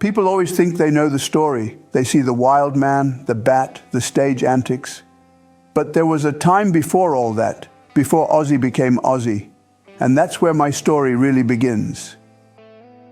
People always think they know the story. They see the wild man, the bat, the stage antics. But there was a time before all that, before Ozzy became Ozzy. And that's where my story really begins.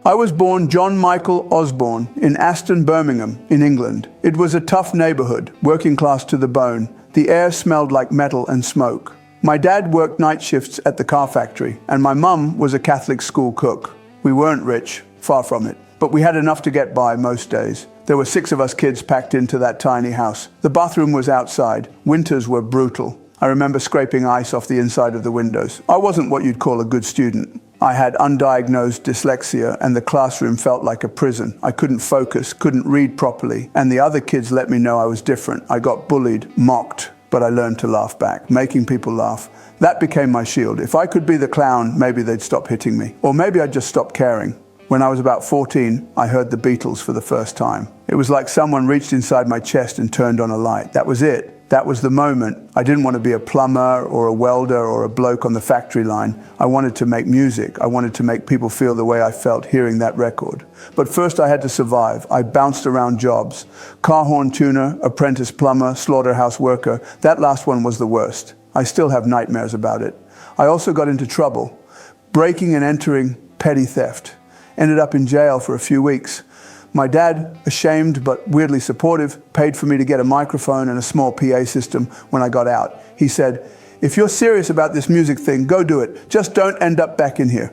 I was born John Michael Osbourne in Aston, Birmingham, in England. It was a tough neighborhood, working class to the bone. The air smelled like metal and smoke. My dad worked night shifts at the car factory, and my mum was a Catholic school cook. We weren't rich, far from it, but we had enough to get by most days. There were 6 of us kids packed into that tiny house. The bathroom was outside. Winters were brutal. I remember scraping ice off the inside of the windows. I wasn't what you'd call a good student. I had undiagnosed dyslexia, and the classroom felt like a prison. I couldn't focus, couldn't read properly, and the other kids let me know I was different. I got bullied, mocked, but I learned to laugh back, making people laugh. That became my shield. If I could be the clown, maybe they'd stop hitting me. Or maybe I'd just stop caring. When I was about 14, I heard the Beatles for the first time. It was like someone reached inside my chest and turned on a light. That was it. That was the moment. I didn't want to be a plumber or a welder or a bloke on the factory line. I wanted to make music. I wanted to make people feel the way I felt hearing that record. But first I had to survive. I bounced around jobs. Car horn tuner, apprentice plumber, slaughterhouse worker. That last one was the worst. I still have nightmares about it. I also got into trouble. Breaking and entering, petty theft. Ended up in jail for a few weeks. My dad, ashamed but weirdly supportive, paid for me to get a microphone and a small PA system when I got out. He said, "If you're serious about this music thing, go do it. Just don't end up back in here."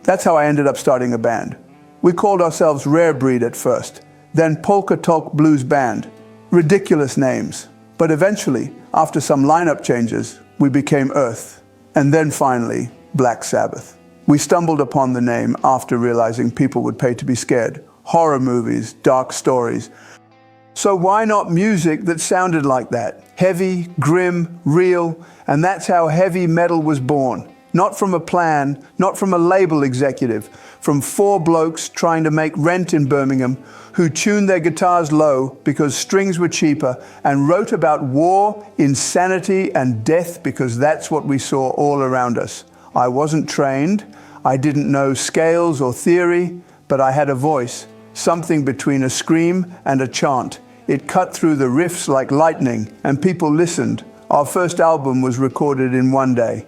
That's how I ended up starting a band. We called ourselves Rare Breed at first, then Polka Talk Blues Band. Ridiculous names. But eventually, after some lineup changes, we became Earth. And then finally, Black Sabbath. We stumbled upon the name after realizing people would pay to be scared. Horror movies, dark stories. So why not music that sounded like that? Heavy, grim, real, and that's how heavy metal was born. Not from a plan, not from a label executive, from 4 blokes trying to make rent in Birmingham who tuned their guitars low because strings were cheaper and wrote about war, insanity, and death because that's what we saw all around us. I wasn't trained, I didn't know scales or theory, but I had a voice. Something between a scream and a chant. It cut through the riffs like lightning, and people listened. Our first album was recorded in one day,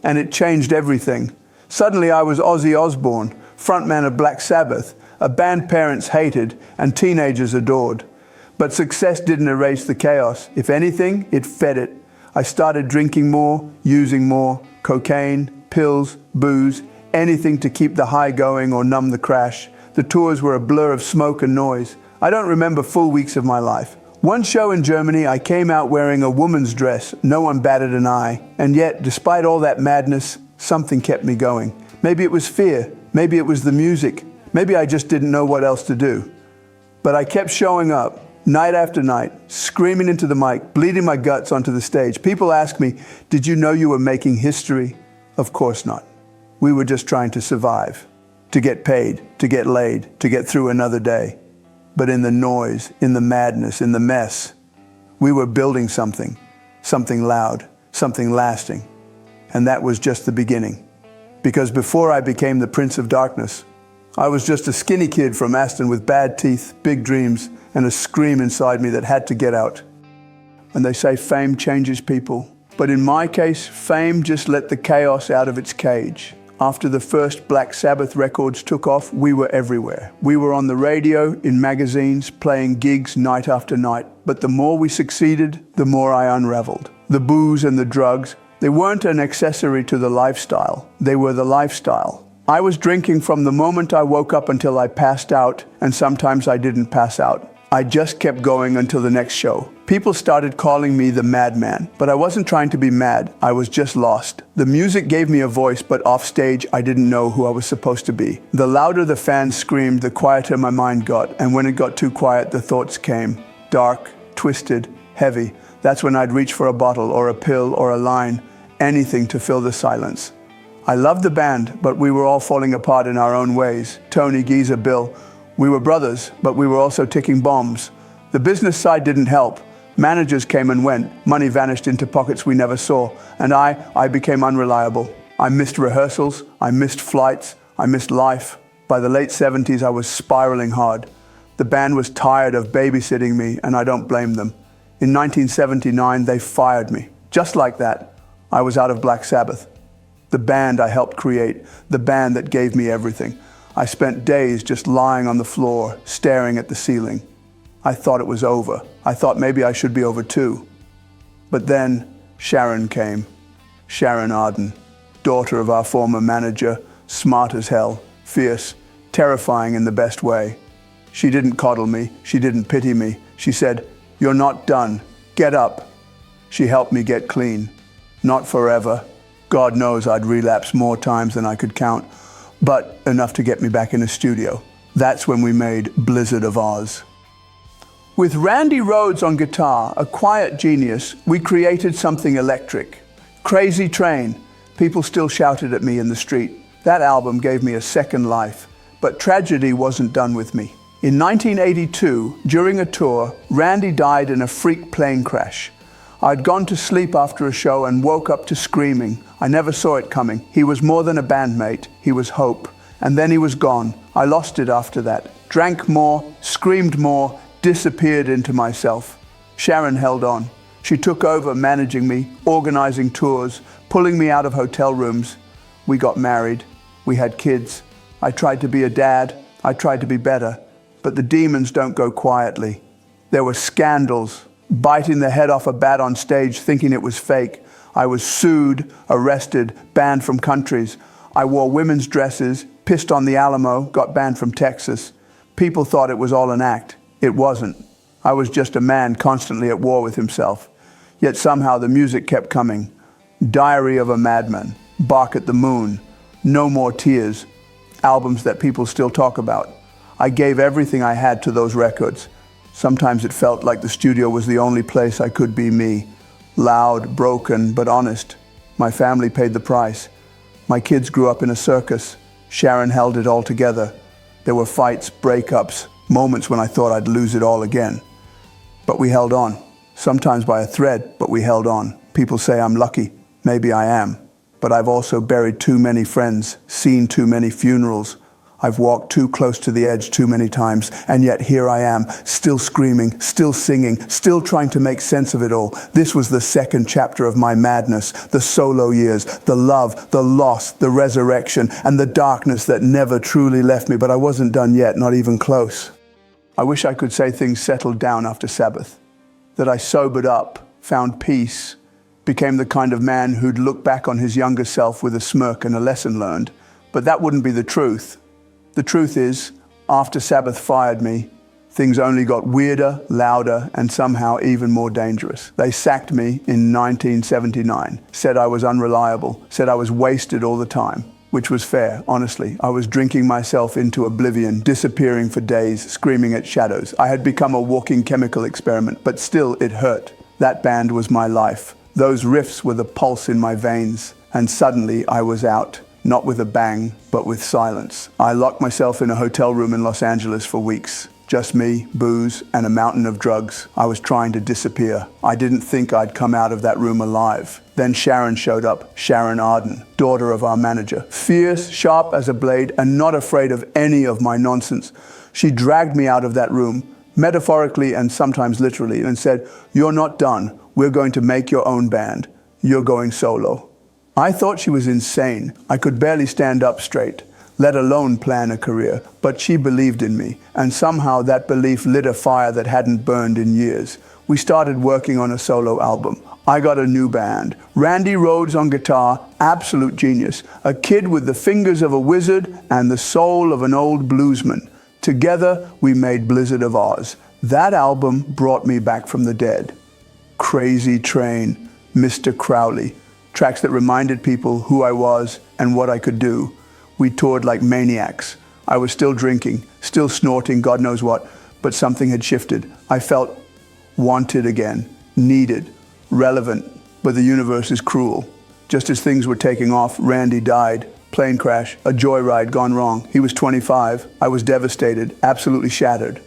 and it changed everything. Suddenly I was Ozzy Osbourne, frontman of Black Sabbath, a band parents hated and teenagers adored. But success didn't erase the chaos. If anything, it fed it. I started drinking more, using more, cocaine, pills, booze, anything to keep the high going or numb the crash. The tours were a blur of smoke and noise. I don't remember full weeks of my life. One show in Germany, I came out wearing a woman's dress. No one batted an eye. And yet, despite all that madness, something kept me going. Maybe it was fear. Maybe it was the music. Maybe I just didn't know what else to do. But I kept showing up, night after night, screaming into the mic, bleeding my guts onto the stage. People ask me, "Did you know you were making history?" Of course not. We were just trying to survive, to get paid, to get laid, to get through another day. But in the noise, in the madness, in the mess, we were building something loud, something lasting. And that was just the beginning. Because before I became the Prince of Darkness, I was just a skinny kid from Aston with bad teeth, big dreams, and a scream inside me that had to get out. And they say fame changes people. But in my case, fame just let the chaos out of its cage. After the first Black Sabbath records took off, we were everywhere. We were on the radio, in magazines, playing gigs night after night. But the more we succeeded, the more I unraveled. The booze and the drugs, they weren't an accessory to the lifestyle. They were the lifestyle. I was drinking from the moment I woke up until I passed out, and sometimes I didn't pass out. I just kept going until the next show. People started calling me the Madman, but I wasn't trying to be mad. I was just lost. The music gave me a voice, but off stage, I didn't know who I was supposed to be. The louder the fans screamed, the quieter my mind got, and when it got too quiet, the thoughts came. Dark, twisted, heavy. That's when I'd reach for a bottle or a pill or a line, anything to fill the silence. I loved the band, but we were all falling apart in our own ways. Tony, Geezer, Bill. We were brothers, but we were also ticking bombs. The business side didn't help. Managers came and went. Money vanished into pockets we never saw. And I became unreliable. I missed rehearsals. I missed flights. I missed life. By the late 70s, I was spiraling hard. The band was tired of babysitting me, and I don't blame them. In 1979, they fired me. Just like that, I was out of Black Sabbath. The band I helped create, the band that gave me everything. I spent days just lying on the floor, staring at the ceiling. I thought it was over. I thought maybe I should be over too. But then Sharon came. Sharon Osbourne, daughter of our former manager, smart as hell, fierce, terrifying in the best way. She didn't coddle me. She didn't pity me. She said, "You're not done. Get up." She helped me get clean. Not forever. God knows I'd relapse more times than I could count, but enough to get me back in a studio. That's when we made Blizzard of Oz. With Randy Rhoads on guitar, a quiet genius, we created something electric. Crazy Train. People still shouted at me in the street. That album gave me a second life. But tragedy wasn't done with me. In 1982, during a tour, Randy died in a freak plane crash. I'd gone to sleep after a show and woke up to screaming. I never saw it coming. He was more than a bandmate. He was hope. And then he was gone. I lost it after that. Drank more, screamed more, disappeared into myself. Sharon held on. She took over managing me, organizing tours, pulling me out of hotel rooms. We got married. We had kids. I tried to be a dad. I tried to be better. But the demons don't go quietly. There were scandals, biting the head off a bat on stage thinking it was fake. I was sued, arrested, banned from countries. I wore women's dresses, pissed on the Alamo, got banned from Texas. People thought it was all an act. It wasn't. I was just a man constantly at war with himself. Yet somehow the music kept coming. Diary of a Madman, Bark at the Moon, No More Tears, albums that people still talk about. I gave everything I had to those records. Sometimes it felt like the studio was the only place I could be me. Loud, broken, but honest. My family paid the price. My kids grew up in a circus. Sharon held it all together. There were fights, breakups, moments when I thought I'd lose it all again. But we held on. Sometimes by a thread, but we held on. People say I'm lucky. Maybe I am. But I've also buried too many friends, seen too many funerals. I've walked too close to the edge too many times, and yet here I am, still screaming, still singing, still trying to make sense of it all. This was the second chapter of my madness, the solo years, the love, the loss, the resurrection, and the darkness that never truly left me, but I wasn't done yet, not even close. I wish I could say things settled down after Sabbath, that I sobered up, found peace, became the kind of man who'd look back on his younger self with a smirk and a lesson learned. But that wouldn't be the truth. The truth is, after Sabbath fired me, things only got weirder, louder, and somehow even more dangerous. They sacked me in 1979, said I was unreliable, said I was wasted all the time, which was fair, honestly. I was drinking myself into oblivion, disappearing for days, screaming at shadows. I had become a walking chemical experiment, but still it hurt. That band was my life. Those riffs were the pulse in my veins, and suddenly I was out. Not with a bang, but with silence. I locked myself in a hotel room in Los Angeles for weeks. Just me, booze, and a mountain of drugs. I was trying to disappear. I didn't think I'd come out of that room alive. Then Sharon showed up, Sharon Osbourne, daughter of our manager. Fierce, sharp as a blade, and not afraid of any of my nonsense. She dragged me out of that room, metaphorically and sometimes literally, and said, "You're not done. We're going to make your own band. You're going solo." I thought she was insane. I could barely stand up straight, let alone plan a career. But she believed in me, and somehow that belief lit a fire that hadn't burned in years. We started working on a solo album. I got a new band. Randy Rhoads on guitar, absolute genius. A kid with the fingers of a wizard and the soul of an old bluesman. Together, we made Blizzard of Oz. That album brought me back from the dead. Crazy Train, Mr. Crowley. Tracks that reminded people who I was and what I could do. We toured like maniacs. I was still drinking, still snorting, God knows what, but something had shifted. I felt wanted again, needed, relevant, but the universe is cruel. Just as things were taking off, Randy died. Plane crash, a joyride gone wrong. He was 25. I was devastated, absolutely shattered.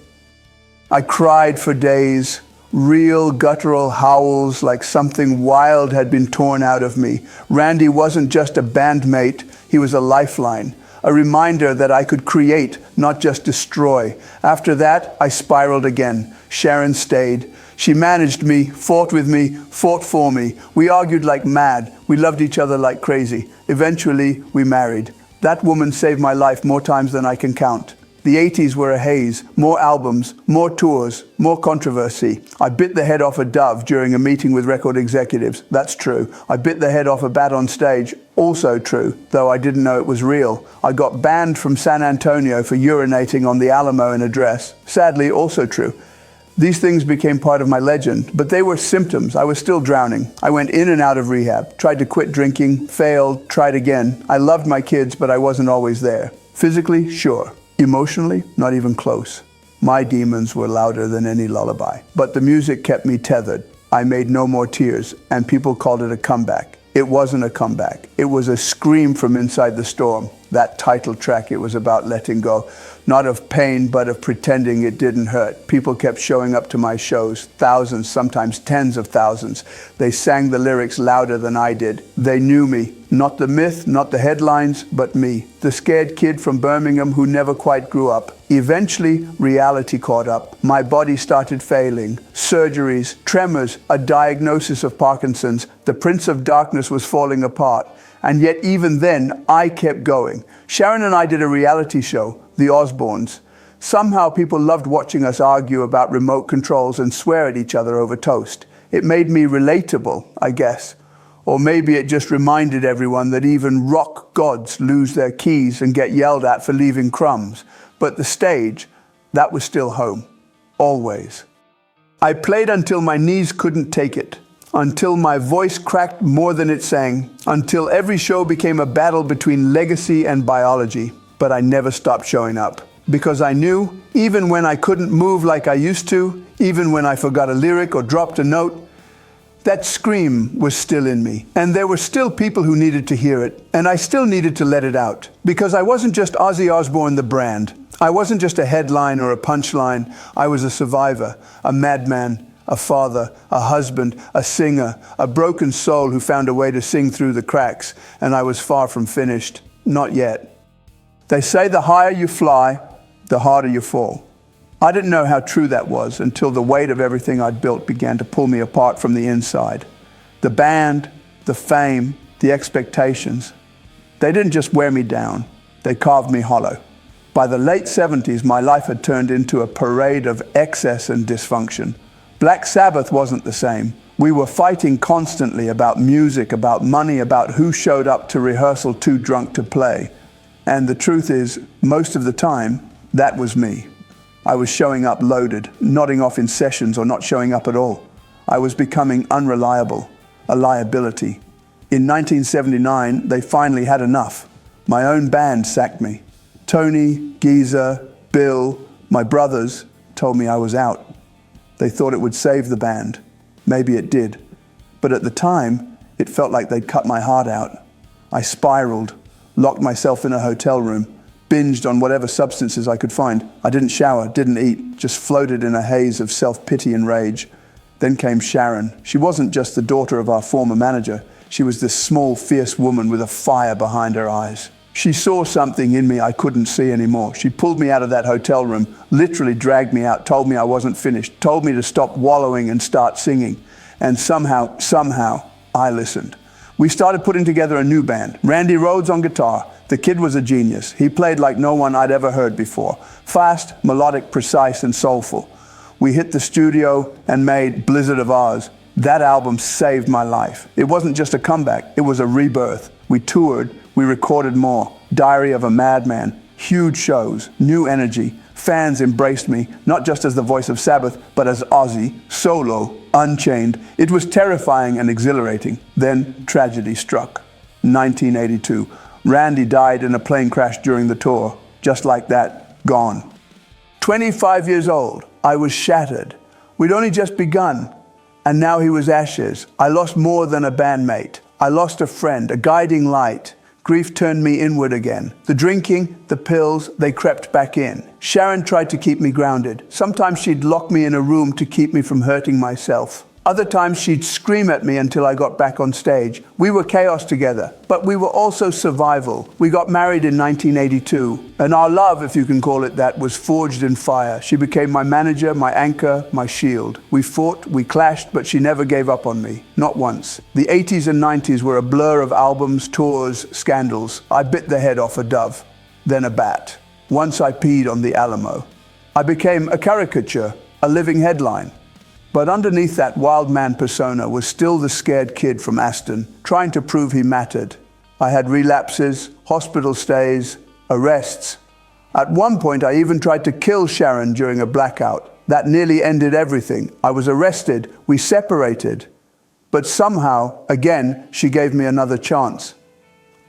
I cried for days. Real guttural howls like something wild had been torn out of me. Randy wasn't just a bandmate, he was a lifeline. a reminder that I could create, not just destroy. After that, I spiraled again. Sharon stayed. She managed me, fought with me, fought for me. We argued like mad. We loved each other like crazy. Eventually, we married. That woman saved my life more times than I can count. The 80s were a haze, more albums, more tours, more controversy. I bit the head off a dove during a meeting with record executives. That's true. I bit the head off a bat on stage. Also true, though I didn't know it was real. I got banned from San Antonio for urinating on the Alamo in a dress. Sadly, also true. These things became part of my legend, but they were symptoms. I was still drowning. I went in and out of rehab, tried to quit drinking, failed, tried again. I loved my kids, but I wasn't always there. Physically, sure. Emotionally, not even close. My demons were louder than any lullaby. But the music kept me tethered. I made no more tears, and people called it a comeback. It wasn't a comeback. It was a scream from inside the storm. That title track, it was about letting go. Not of pain, but of pretending it didn't hurt. People kept showing up to my shows, thousands, sometimes tens of thousands. They sang the lyrics louder than I did. They knew me. Not the myth, not the headlines, but me. The scared kid from Birmingham who never quite grew up. Eventually, reality caught up. My body started failing. Surgeries, tremors, a diagnosis of Parkinson's. The Prince of Darkness was falling apart. And yet even then, I kept going. Sharon and I did a reality show, The Osbournes. Somehow people loved watching us argue about remote controls and swear at each other over toast. It made me relatable, I guess. Or maybe it just reminded everyone that even rock gods lose their keys and get yelled at for leaving crumbs. But the stage, that was still home. Always. I played until my knees couldn't take it. Until my voice cracked more than it sang, until every show became a battle between legacy and biology. But I never stopped showing up, because I knew, even when I couldn't move like I used to, even when I forgot a lyric or dropped a note, that scream was still in me. And there were still people who needed to hear it, and I still needed to let it out. Because I wasn't just Ozzy Osbourne the brand. I wasn't just a headline or a punchline. I was a survivor, a madman, a father, a husband, a singer, a broken soul who found a way to sing through the cracks, and I was far from finished. Not yet. They say the higher you fly, the harder you fall. I didn't know how true that was until the weight of everything I'd built began to pull me apart from the inside. The band, the fame, the expectations. They didn't just wear me down, they carved me hollow. By the late 70s, my life had turned into a parade of excess and dysfunction. Black Sabbath wasn't the same. We were fighting constantly about music, about money, about who showed up to rehearsal too drunk to play. And the truth is, most of the time, that was me. I was showing up loaded, nodding off in sessions or not showing up at all. I was becoming unreliable, a liability. In 1979, they finally had enough. My own band sacked me. Tony, Geezer, Bill, my brothers told me I was out. They thought it would save the band. Maybe it did. But at the time, it felt like they'd cut my heart out. I spiraled, locked myself in a hotel room, binged on whatever substances I could find. I didn't shower, didn't eat, just floated in a haze of self-pity and rage. Then came Sharon. She wasn't just the daughter of our former manager. She was this small, fierce woman with a fire behind her eyes. She saw something in me I couldn't see anymore. She pulled me out of that hotel room, literally dragged me out, told me I wasn't finished, told me to stop wallowing and start singing. And somehow, I listened. We started putting together a new band. Randy Rhoads on guitar. The kid was a genius. He played like no one I'd ever heard before. Fast, melodic, precise, and soulful. We hit the studio and made Blizzard of Oz. That album saved my life. It wasn't just a comeback, it was a rebirth. We toured, we recorded more. Diary of a Madman, huge shows, new energy. Fans embraced me, not just as the voice of Sabbath, but as Ozzy, solo, unchained. It was terrifying and exhilarating. Then tragedy struck. 1982. Randy died in a plane crash during the tour. Just like that, gone. 25 years old, I was shattered. We'd only just begun, and now he was ashes. I lost more than a bandmate. I lost a friend, a guiding light. Grief turned me inward again. The drinking, the pills, they crept back in. Sharon tried to keep me grounded. Sometimes she'd lock me in a room to keep me from hurting myself. Other times she'd scream at me until I got back on stage. We were chaos together, but we were also survival. We got married in 1982, and our love, if you can call it that, was forged in fire. She became my manager, my anchor, my shield. We fought, we clashed, but she never gave up on me. Not once. The 80s and 90s were a blur of albums, tours, scandals. I bit the head off a dove, then a bat. Once I peed on the Alamo. I became a caricature, a living headline. But underneath that wild man persona was still the scared kid from Aston, trying to prove he mattered. I had relapses, hospital stays, arrests. At one point, I even tried to kill Sharon during a blackout. That nearly ended everything. I was arrested, we separated. But somehow, again, she gave me another chance.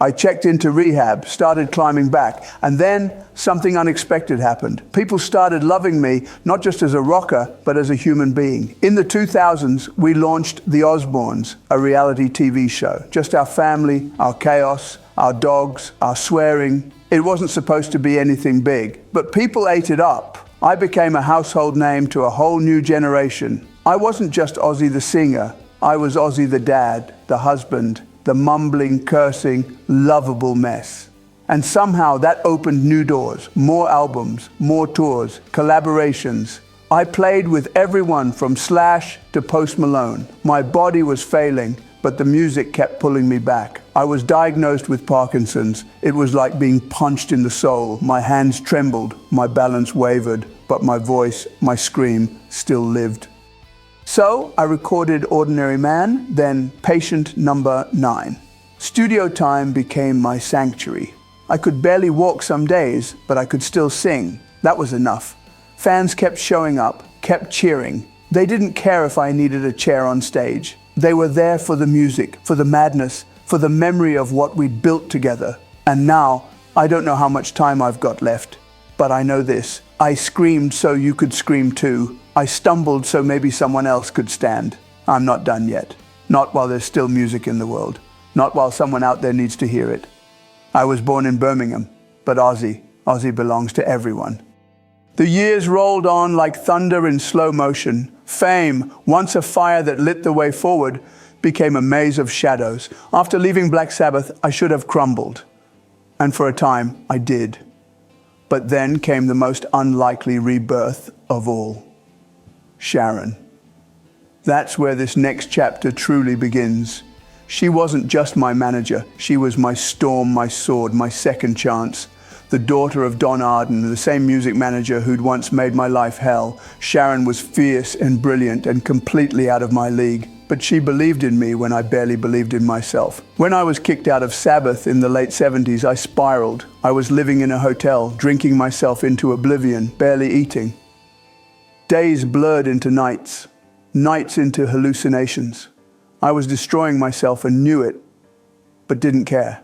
I checked into rehab, started climbing back, and then something unexpected happened. People started loving me, not just as a rocker, but as a human being. In the 2000s, we launched The Osbournes, a reality TV show. Just our family, our chaos, our dogs, our swearing. It wasn't supposed to be anything big, but people ate it up. I became a household name to a whole new generation. I wasn't just Ozzy the singer. I was Ozzy the dad, the husband, the mumbling, cursing, lovable mess. And somehow that opened new doors, more albums, more tours, collaborations. I played with everyone from Slash to Post Malone. My body was failing, but the music kept pulling me back. I was diagnosed with Parkinson's. It was like being punched in the soul. My hands trembled, my balance wavered, but my voice, my scream, still lived. So I recorded Ordinary Man, then Patient Number 9. Studio time became my sanctuary. I could barely walk some days, but I could still sing. That was enough. Fans kept showing up, kept cheering. They didn't care if I needed a chair on stage. They were there for the music, for the madness, for the memory of what we'd built together. And now, I don't know how much time I've got left, but I know this. I screamed so you could scream too. I stumbled so maybe someone else could stand. I'm not done yet. Not while there's still music in the world. Not while someone out there needs to hear it. I was born in Birmingham, but Ozzy belongs to everyone. The years rolled on like thunder in slow motion. Fame, once a fire that lit the way forward, became a maze of shadows. After leaving Black Sabbath, I should have crumbled. And for a time, I did. But then came the most unlikely rebirth of all. Sharon. That's where this next chapter truly begins. She wasn't just my manager. She was my storm, my sword, my second chance. The daughter of Don Arden, the same music manager who'd once made my life hell. Sharon was fierce and brilliant and completely out of my league. But she believed in me when I barely believed in myself. When I was kicked out of Sabbath in the late 70s, I spiraled. I was living in a hotel, drinking myself into oblivion, barely eating. Days blurred into nights, nights into hallucinations. I was destroying myself and knew it, but didn't care.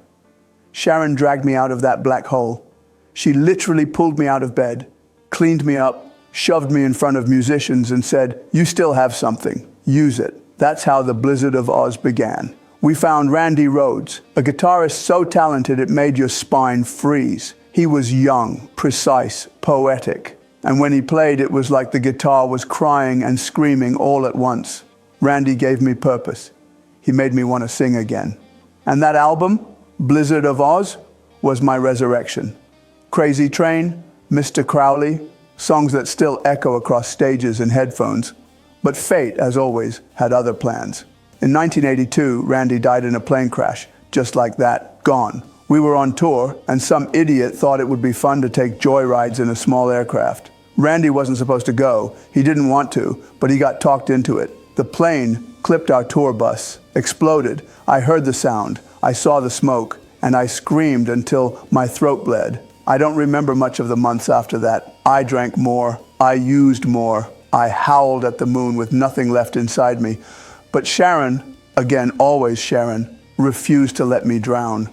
Sharon dragged me out of that black hole. She literally pulled me out of bed, cleaned me up, shoved me in front of musicians and said, "You still have something, use it." That's how the Blizzard of Oz began. We found Randy Rhoads, a guitarist so talented it made your spine freeze. He was young, precise, poetic. And when he played, it was like the guitar was crying and screaming all at once. Randy gave me purpose. He made me want to sing again. And that album, Blizzard of Oz, was my resurrection. Crazy Train, Mr. Crowley, songs that still echo across stages and headphones. But fate, as always, had other plans. In 1982, Randy died in a plane crash. Just like that, gone. We were on tour, and some idiot thought it would be fun to take joyrides in a small aircraft. Randy wasn't supposed to go. He didn't want to, but he got talked into it. The plane clipped our tour bus, exploded. I heard the sound, I saw the smoke, and I screamed until my throat bled. I don't remember much of the months after that. I drank more, I used more, I howled at the moon with nothing left inside me. But Sharon, again, always Sharon, refused to let me drown.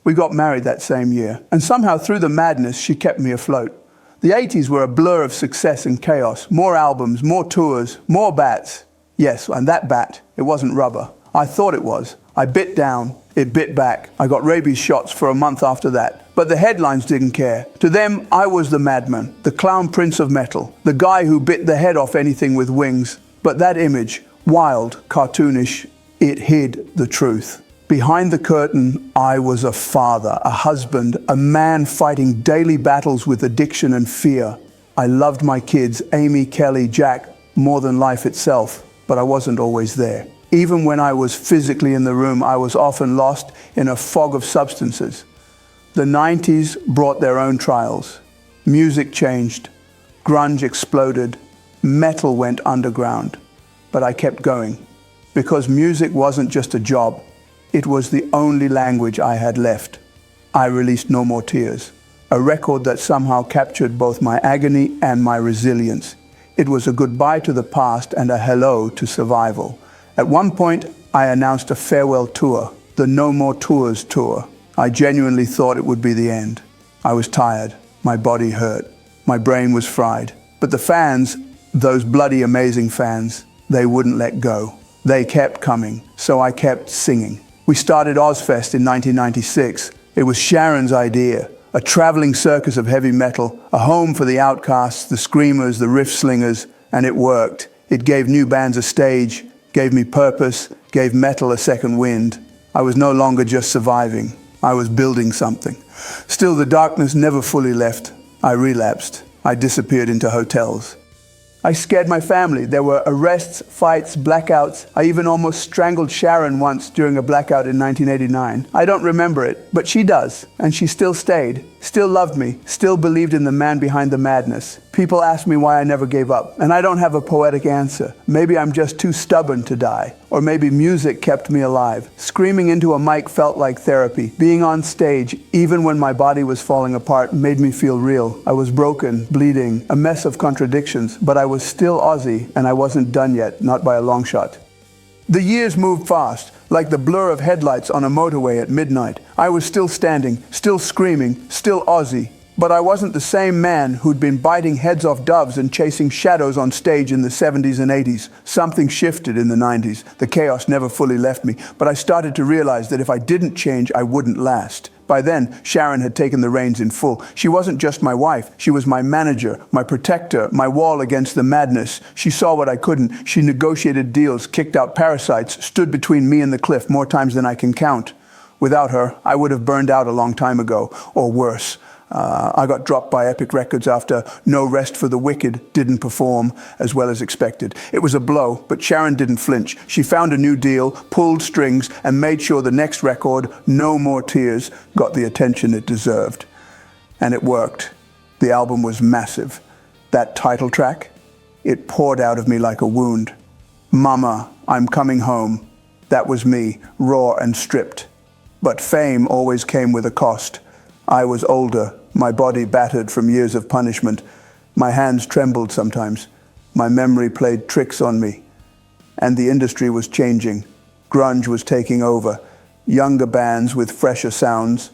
We got married that same year, and somehow through the madness, she kept me afloat. The 80s were a blur of success and chaos. More albums, more tours, more bats. Yes, and that bat, it wasn't rubber. I thought it was. I bit down, it bit back. I got rabies shots for a month after that. But the headlines didn't care. To them, I was the madman, the clown prince of metal, the guy who bit the head off anything with wings. But that image, Wild, cartoonish, it hid the truth. Behind the curtain, I was a father, a husband, a man fighting daily battles with addiction and fear. I loved my kids, Amy, Kelly, Jack, more than life itself, but I wasn't always there. Even when I was physically in the room, I was often lost in a fog of substances. The 90s brought their own trials. Music changed, grunge exploded, metal went underground. But I kept going, because music wasn't just a job. It was the only language I had left. I released No More Tears, a record that somehow captured both my agony and my resilience. It was a goodbye to the past and a hello to survival. At one point, I announced a farewell tour, the No More Tours tour. I genuinely thought it would be the end. I was tired, my body hurt, my brain was fried. But the fans, those bloody amazing fans, they wouldn't let go. They kept coming, so I kept singing. We started Ozzfest in 1996. It was Sharon's idea, a traveling circus of heavy metal, a home for the outcasts, the screamers, the riff slingers, and it worked. It gave new bands a stage, gave me purpose, gave metal a second wind. I was no longer just surviving. I was building something. Still, the darkness never fully left. I relapsed. I disappeared into hotels. I scared my family. There were arrests, fights, blackouts. I even almost strangled Sharon once during a blackout in 1989. I don't remember it, but she does, and she still stayed, still loved me, still believed in the man behind the madness. People ask me why I never gave up, and I don't have a poetic answer. Maybe I'm just too stubborn to die, or maybe music kept me alive. Screaming into a mic felt like therapy. Being on stage, even when my body was falling apart, made me feel real. I was broken, bleeding, a mess of contradictions, but I was still Ozzy, and I wasn't done yet, not by a long shot. The years moved fast, like the blur of headlights on a motorway at midnight. I was still standing, still screaming, still Ozzy. But I wasn't the same man who'd been biting heads off doves and chasing shadows on stage in the 70s and 80s. Something shifted in the 90s. The chaos never fully left me, but I started to realize that if I didn't change, I wouldn't last. By then, Sharon had taken the reins in full. She wasn't just my wife. She was my manager, my protector, my wall against the madness. She saw what I couldn't. She negotiated deals, kicked out parasites, stood between me and the cliff more times than I can count. Without her, I would have burned out a long time ago, or worse. I got dropped by Epic Records after No Rest for the Wicked didn't perform as well as expected. It was a blow, but Sharon didn't flinch. She found a new deal, pulled strings, and made sure the next record, No More Tears, got the attention it deserved. And it worked. The album was massive. That title track, it poured out of me like a wound. Mama, I'm coming home. That was me, raw and stripped. But fame always came with a cost. I was older, my body battered from years of punishment. My hands trembled sometimes. My memory played tricks on me. And the industry was changing. Grunge was taking over. Younger bands with fresher sounds.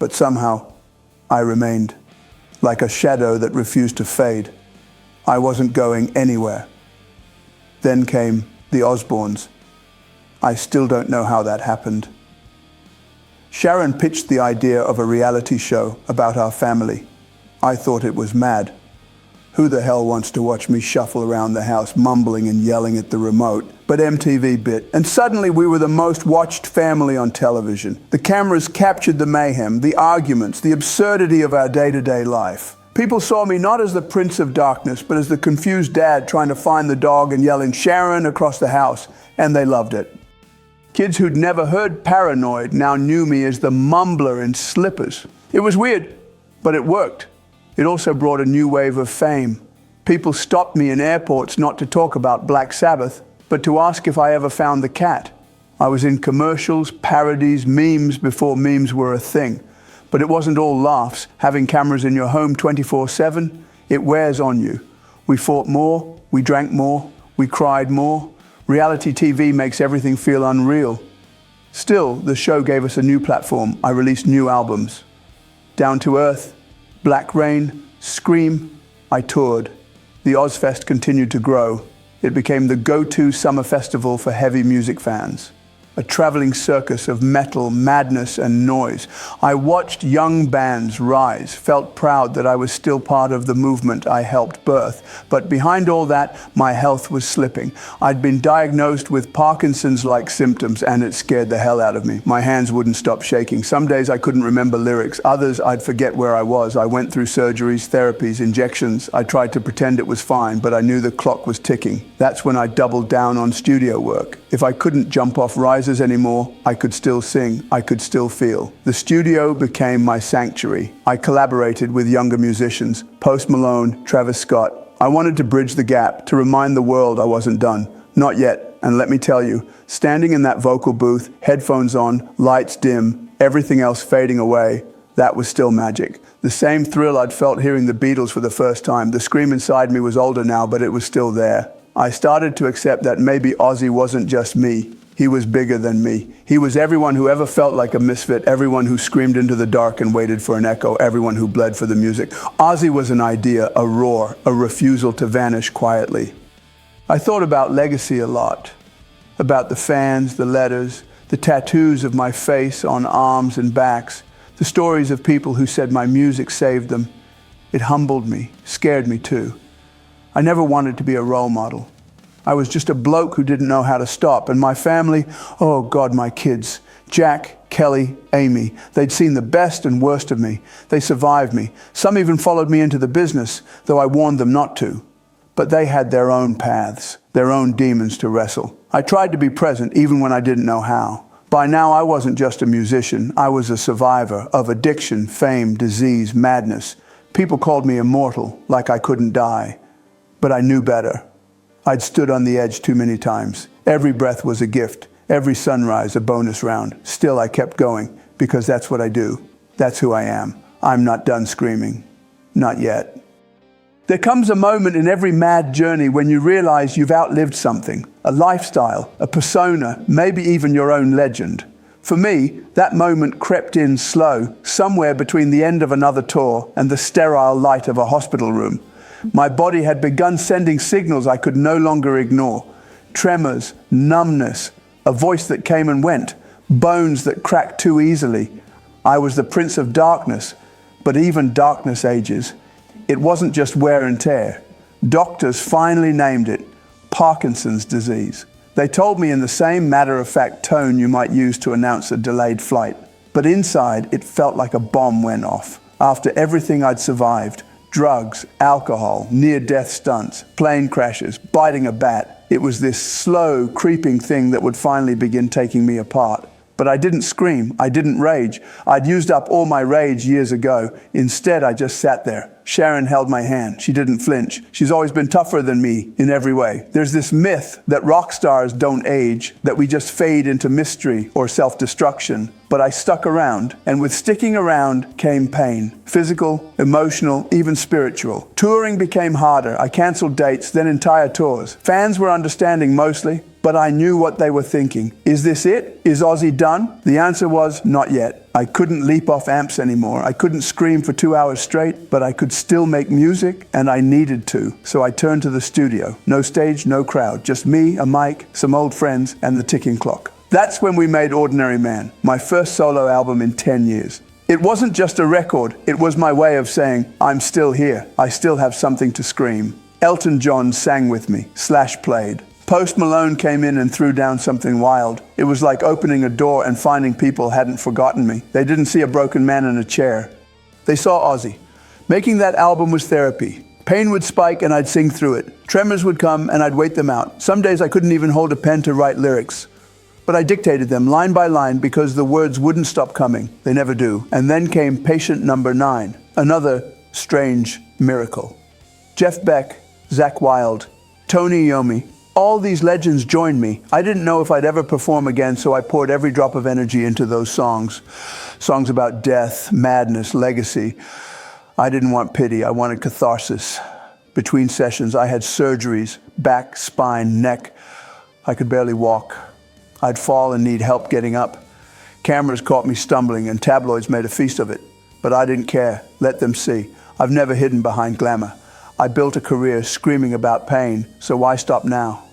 But somehow, I remained. Like a shadow that refused to fade. I wasn't going anywhere. Then came the Osbournes. I still don't know how that happened. Sharon pitched the idea of a reality show about our family. I thought it was mad. Who the hell wants to watch me shuffle around the house mumbling and yelling at the remote? But MTV bit, and suddenly we were the most watched family on television. The cameras captured the mayhem, the arguments, the absurdity of our day-to-day life. People saw me not as the Prince of Darkness, but as the confused dad trying to find the dog and yelling Sharon across the house, and they loved it. Kids who'd never heard Paranoid now knew me as the mumbler in slippers. It was weird, but it worked. It also brought a new wave of fame. People stopped me in airports not to talk about Black Sabbath, but to ask if I ever found the cat. I was in commercials, parodies, memes before memes were a thing. But it wasn't all laughs. Having cameras in your home 24/7, it wears on you. We fought more, we drank more, we cried more. Reality TV makes everything feel unreal. Still, the show gave us a new platform. I released new albums. Down to Earth, Black Rain, Scream, I toured. The Ozzfest continued to grow. It became the go-to summer festival for heavy music fans. a traveling circus of metal, madness, and noise. I watched young bands rise, felt proud that I was still part of the movement I helped birth. But behind all that, my health was slipping. I'd been diagnosed with Parkinson's-like symptoms, and it scared the hell out of me. My hands wouldn't stop shaking. Some days I couldn't remember lyrics. Others, I'd forget where I was. I went through surgeries, therapies, injections. I tried to pretend it was fine, but I knew the clock was ticking. That's when I doubled down on studio work. If I couldn't jump off risers anymore, I could still sing, I could still feel. The studio became my sanctuary. I collaborated with younger musicians, Post Malone, Travis Scott. I wanted to bridge the gap, to remind the world I wasn't done. Not yet, and let me tell you, standing in that vocal booth, headphones on, lights dim, everything else fading away, that was still magic. The same thrill I'd felt hearing the Beatles for the first time. The scream inside me was older now, but it was still there. I started to accept that maybe Ozzy wasn't just me. He was bigger than me. He was everyone who ever felt like a misfit, everyone who screamed into the dark and waited for an echo, everyone who bled for the music. Ozzy was an idea, a roar, a refusal to vanish quietly. I thought about legacy a lot, about the fans, the letters, the tattoos of my face on arms and backs, the stories of people who said my music saved them. It humbled me, scared me too. I never wanted to be a role model. I was just a bloke who didn't know how to stop. And my family, oh God, my kids, Jack, Kelly, Amy, they'd seen the best and worst of me. They survived me. Some even followed me into the business, though I warned them not to. But they had their own paths, their own demons to wrestle. I tried to be present even when I didn't know how. By now, I wasn't just a musician. I was a survivor of addiction, fame, disease, madness. People called me immortal, like I couldn't die. But I knew better. I'd stood on the edge too many times. Every breath was a gift, every sunrise a bonus round. Still, I kept going, because that's what I do. That's who I am. I'm not done screaming. Not yet. There comes a moment in every mad journey when you realize you've outlived something, a lifestyle, a persona, maybe even your own legend. For me, that moment crept in slow, somewhere between the end of another tour and the sterile light of a hospital room. My body had begun sending signals I could no longer ignore. Tremors, numbness, a voice that came and went, bones that cracked too easily. I was the Prince of Darkness, but even darkness ages. It wasn't just wear and tear. Doctors finally named it Parkinson's disease. They told me in the same matter-of-fact tone you might use to announce a delayed flight. But inside, it felt like a bomb went off. After everything I'd survived, drugs, alcohol, near-death stunts, plane crashes, biting a bat. It was this slow, creeping thing that would finally begin taking me apart. But I didn't scream, I didn't rage. I'd used up all my rage years ago. Instead, I just sat there. Sharon held my hand. She didn't flinch. She's always been tougher than me in every way. There's this myth that rock stars don't age, that we just fade into mystery or self-destruction. But I stuck around, and with sticking around came pain. Physical, emotional, even spiritual. Touring became harder. I canceled dates, then entire tours. Fans were understanding mostly, but I knew what they were thinking. Is this it? Is Ozzy done? The answer was not yet. I couldn't leap off amps anymore. I couldn't scream for 2 hours straight, but I could still make music, and I needed to. So I turned to the studio. No stage, no crowd. Just me, a mic, some old friends, and the ticking clock. That's when we made Ordinary Man, my first solo album in 10 years. It wasn't just a record. It was my way of saying, I'm still here. I still have something to scream. Elton John sang with me. Slash played. Post Malone came in and threw down something wild. It was like opening a door and finding people hadn't forgotten me. They didn't see a broken man in a chair. They saw Ozzy. Making that album was therapy. Pain would spike and I'd sing through it. Tremors would come and I'd wait them out. Some days I couldn't even hold a pen to write lyrics. But I dictated them line by line because the words wouldn't stop coming. They never do. And then came patient number 9, another strange miracle. Jeff Beck, Zakk Wylde, Tony Iommi, all these legends joined me. I didn't know if I'd ever perform again, so I poured every drop of energy into those songs. Songs about death, madness, legacy. I didn't want pity, I wanted catharsis. Between sessions, I had surgeries, back, spine, neck. I could barely walk. I'd fall and need help getting up. Cameras caught me stumbling and tabloids made a feast of it. But I didn't care, let them see. I've never hidden behind glamour. I built a career screaming about pain, so why stop now?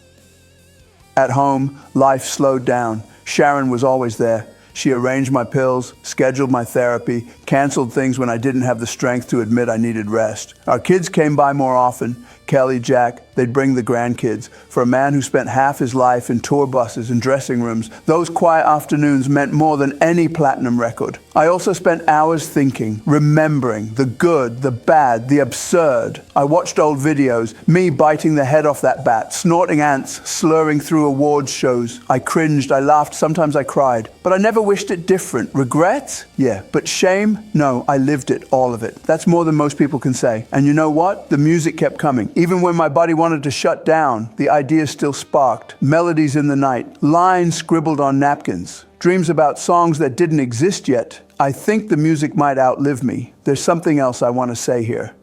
At home, life slowed down. Sharon was always there. She arranged my pills, scheduled my therapy, canceled things when I didn't have the strength to admit I needed rest. Our kids came by more often. Kelly, Jack, they'd bring the grandkids. For a man who spent half his life in tour buses and dressing rooms, those quiet afternoons meant more than any platinum record. I also spent hours thinking, remembering the good, the bad, the absurd. I watched old videos, me biting the head off that bat, snorting ants, slurring through awards shows. I cringed, I laughed, sometimes I cried. But I never wished it different. Regrets? Yeah. But shame? No, I lived it, all of it. That's more than most people can say. And you know what? The music kept coming. Even when my body wanted to shut down, the ideas still sparked. Melodies in the night, lines scribbled on napkins, dreams about songs that didn't exist yet. I think the music might outlive me. There's something else I want to say here.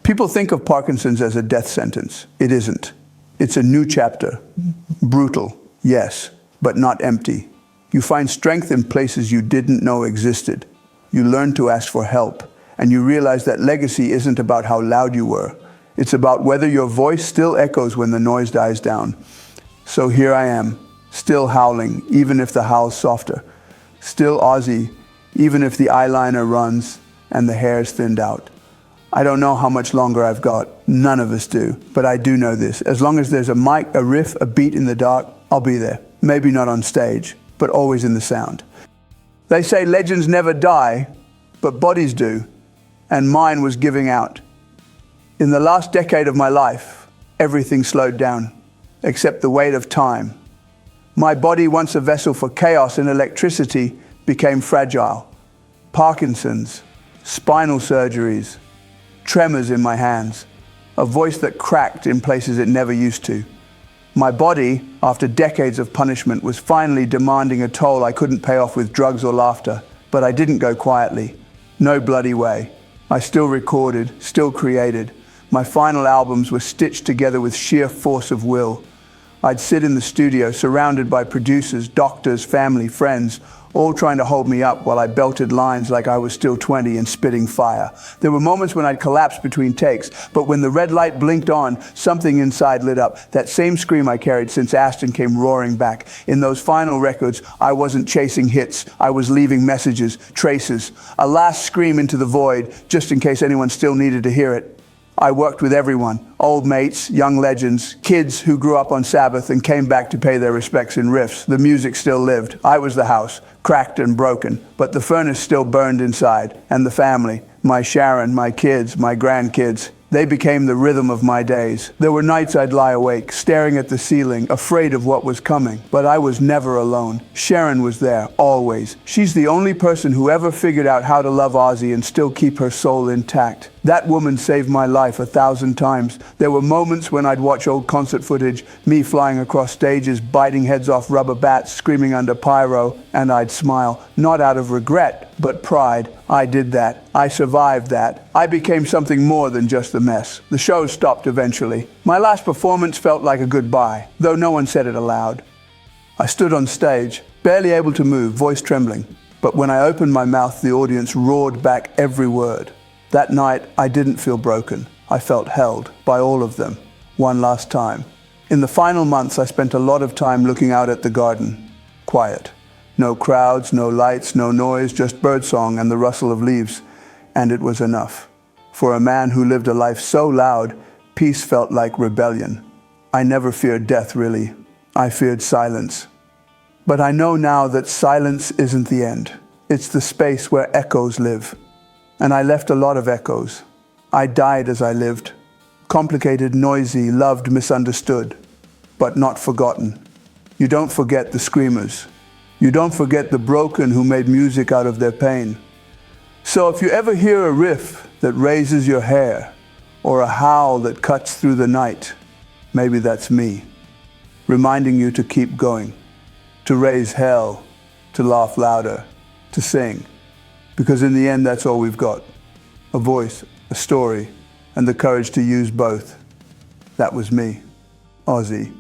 People think of Parkinson's as a death sentence. It isn't. It's a new chapter. Brutal, yes, but not empty. You find strength in places you didn't know existed. You learn to ask for help, and you realize that legacy isn't about how loud you were. It's about whether your voice still echoes when the noise dies down. So here I am, still howling, even if the howl's softer. Still Ozzy, even if the eyeliner runs and the hair's thinned out. I don't know how much longer I've got. None of us do. But I do know this. As long as there's a mic, a riff, a beat in the dark, I'll be there. Maybe not on stage, but always in the sound. They say legends never die, but bodies do. And mine was giving out. In the last decade of my life, everything slowed down, except the weight of time. My body, once a vessel for chaos and electricity, became fragile. Parkinson's, spinal surgeries, tremors in my hands, a voice that cracked in places it never used to. My body, after decades of punishment, was finally demanding a toll I couldn't pay off with drugs or laughter, but I didn't go quietly. No bloody way. I still recorded, still created. My final albums were stitched together with sheer force of will. I'd sit in the studio surrounded by producers, doctors, family, friends, all trying to hold me up while I belted lines like I was still 20 and spitting fire. There were moments when I'd collapse between takes, but when the red light blinked on, something inside lit up. That same scream I carried since Aston came roaring back. In those final records, I wasn't chasing hits. I was leaving messages, traces, a last scream into the void, just in case anyone still needed to hear it. I worked with everyone, old mates, young legends, kids who grew up on Sabbath and came back to pay their respects in riffs. The music still lived. I was the house, cracked and broken, but the furnace still burned inside. And the family, my Sharon, my kids, my grandkids, they became the rhythm of my days. There were nights I'd lie awake, staring at the ceiling, afraid of what was coming. But I was never alone. Sharon was there, always. She's the only person who ever figured out how to love Ozzy and still keep her soul intact. That woman saved my life 1,000 times. There were moments when I'd watch old concert footage, me flying across stages, biting heads off rubber bats, screaming under pyro, and I'd smile, not out of regret, but pride. I did that. I survived that. I became something more than just the mess. The show stopped eventually. My last performance felt like a goodbye, though no one said it aloud. I stood on stage, barely able to move, voice trembling. But when I opened my mouth, the audience roared back every word. That night, I didn't feel broken. I felt held by all of them, one last time. In the final months, I spent a lot of time looking out at the garden. Quiet. No crowds, no lights, no noise, just birdsong and the rustle of leaves. And it was enough. For a man who lived a life so loud, peace felt like rebellion. I never feared death, really. I feared silence. But I know now that silence isn't the end. It's the space where echoes live. And I left a lot of echoes. I died as I lived. Complicated, noisy, loved, misunderstood, but not forgotten. You don't forget the screamers. You don't forget the broken who made music out of their pain. So if you ever hear a riff that raises your hair, or a howl that cuts through the night, maybe that's me, reminding you to keep going, to raise hell, to laugh louder, to sing. Because in the end, that's all we've got. A voice, a story, and the courage to use both. That was me, Ozzy.